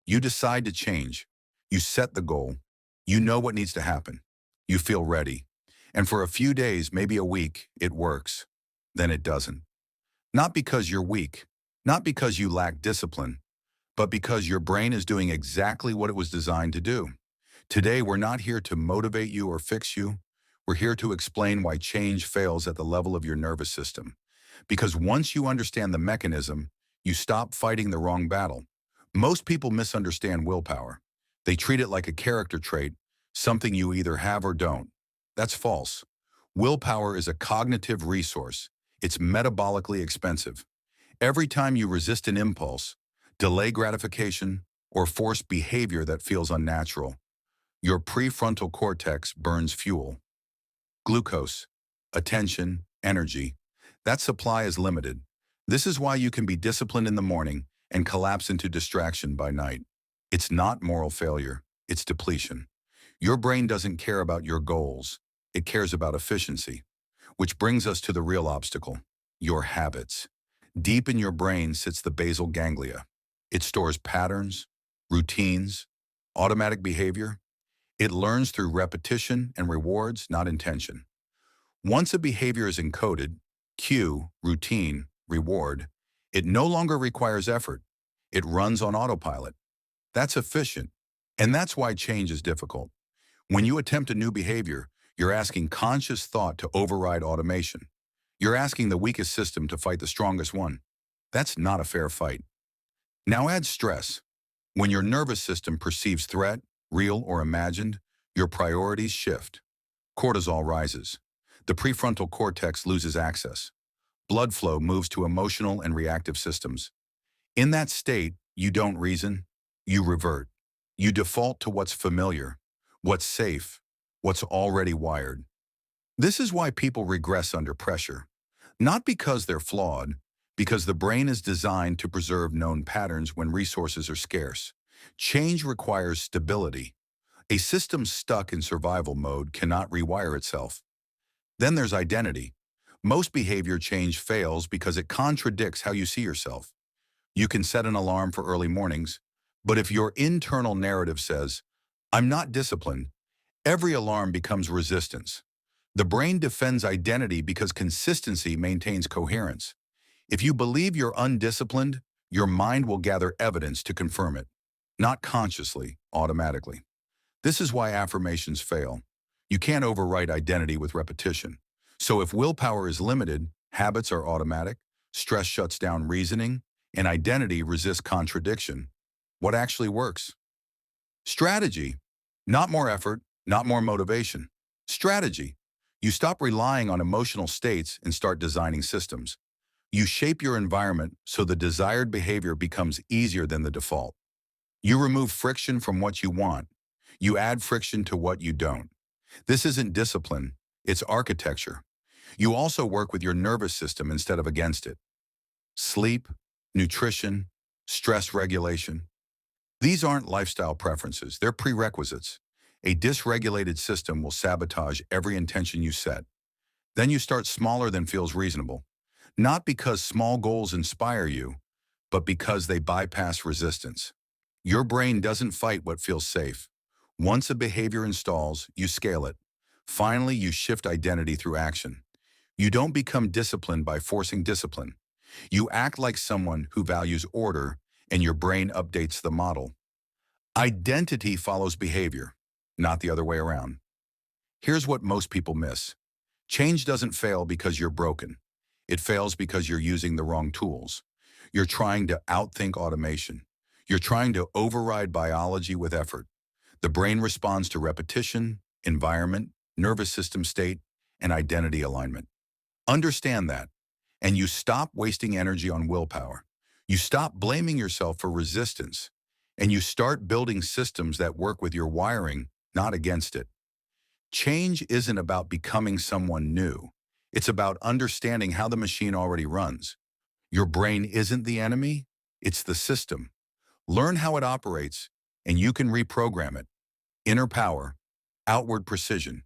You decide to change. You set the goal. You know what needs to happen. You feel ready. And for a few days, maybe a week, it works. Then it doesn't. Not because you're weak, not because you lack discipline, but because your brain is doing exactly what it was designed to do. Today, we're not here to motivate you or fix you. We're here to explain why change fails at the level of your nervous system. Because once you understand the mechanism, you stop fighting the wrong battle. Most people misunderstand willpower. They treat it like a character trait, something you either have or don't. That's false. Willpower is a cognitive resource. It's metabolically expensive. Every time you resist an impulse, delay gratification, or force behavior that feels unnatural, your prefrontal cortex burns fuel. Glucose, attention, energy. That supply is limited. This is why you can be disciplined in the morning and collapse into distraction by night. It's not moral failure, it's depletion. Your brain doesn't care about your goals. It cares about efficiency. Which brings us to the real obstacle, your habits. Deep in your brain sits the basal ganglia. It stores patterns, routines, automatic behavior. It learns through repetition and rewards, not intention. Once a behavior is encoded, cue, routine, reward, it no longer requires effort. It runs on autopilot. That's efficient. And that's why change is difficult. When you attempt a new behavior, you're asking conscious thought to override automation. You're asking the weakest system to fight the strongest one. That's not a fair fight. Now add stress. When your nervous system perceives threat, real or imagined, your priorities shift. Cortisol rises. The prefrontal cortex loses access. Blood flow moves to emotional and reactive systems. In that state, you don't reason, you revert. You default to what's familiar, what's safe, what's already wired. This is why people regress under pressure. Not because they're flawed, because the brain is designed to preserve known patterns when resources are scarce. Change requires stability. A system stuck in survival mode cannot rewire itself. Then there's identity. Most behavior change fails because it contradicts how you see yourself. You can set an alarm for early mornings, but if your internal narrative says, "I'm not disciplined," every alarm becomes resistance. The brain defends identity because consistency maintains coherence. If you believe you're undisciplined, your mind will gather evidence to confirm it, not consciously, automatically. This is why affirmations fail. You can't overwrite identity with repetition. So if willpower is limited, habits are automatic, stress shuts down reasoning, and identity resists contradiction. What actually works? Strategy. Not more effort, not more motivation. Strategy. You stop relying on emotional states and start designing systems. You shape your environment so the desired behavior becomes easier than the default. You remove friction from what you want. You add friction to what you don't. This isn't discipline, it's architecture. You also work with your nervous system instead of against it. Sleep, nutrition, stress regulation. These aren't lifestyle preferences, they're prerequisites. A dysregulated system will sabotage every intention you set. Then you start smaller than feels reasonable. Not because small goals inspire you, but because they bypass resistance. Your brain doesn't fight what feels safe. Once a behavior installs, you scale it. Finally, you shift identity through action. You don't become disciplined by forcing discipline. You act like someone who values order, and your brain updates the model. Identity follows behavior, not the other way around. Here's what most people miss. Change doesn't fail because you're broken. It fails because you're using the wrong tools. You're trying to outthink automation. You're trying to override biology with effort. The brain responds to repetition, environment, nervous system state, and identity alignment. Understand that, and you stop wasting energy on willpower. You stop blaming yourself for resistance, and you start building systems that work with your wiring, not against it. Change isn't about becoming someone new. It's about understanding how the machine already runs. Your brain isn't the enemy, it's the system. Learn how it operates, and you can reprogram it. Inner power, outward precision.